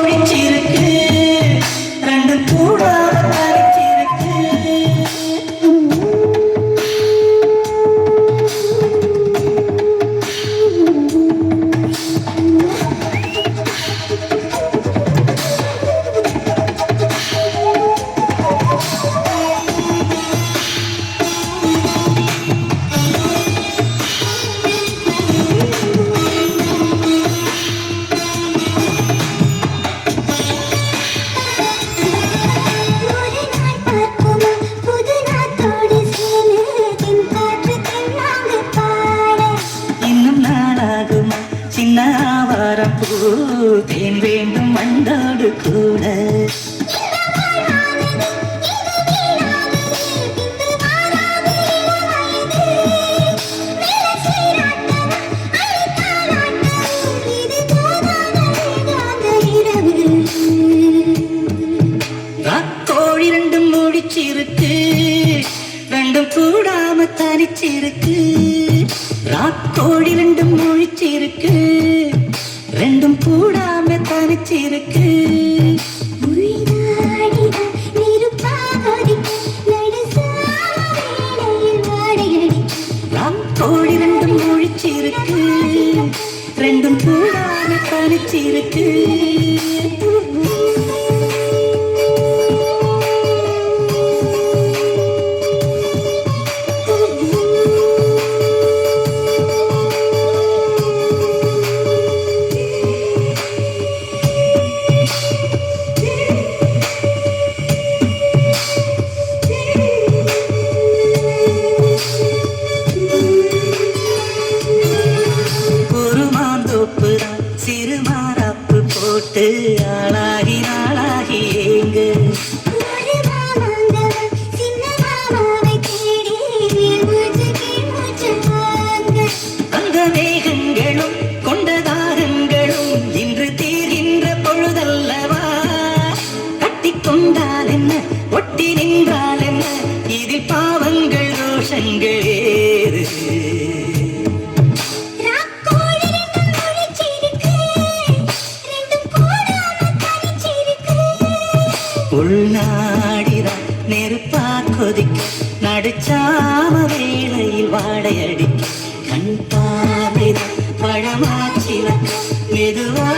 முடிச்சிருக்கு ரெண்டு கூடாம தனிச்சிருக்கு. சின்ன ஆவாரப்பூ தேன் வேண்டும் மண்டோடு கூட. ராக்கோழி ரெண்டும் முடிச்சிருக்கு ரெண்டும் கூடாம தனிச்சிருக்கு. ராக்கோழி ரெண்டும் முழிச்சிருக்கு ரெண்டும் கூடாம தனிச்சிருக்கு. ராக்கோழி ரெண்டும் முழிச்சிருக்கு ரெண்டும் கூடாம தனிச்சிருக்கு. சிறுமாறாப்பு போட்டு ஆளாகி நாளாகி ஏங்க அந்த வேகங்களும் கொண்டதாரங்களும் இன்று தீர்கின்ற பொழுதல்லவா. கட்டிக்கொண்டால் என்ன ஒட்டி நின்றால் என்ன இதில் பாவங்கள் ரோஷங்கள் ஏது. உள்நாடிதான் நெருப்பா கொதிக்க நடுச்சாம வேளையில் வாடையடிக்க கண் பார்வைதான் பழமாச்சில மெதுவா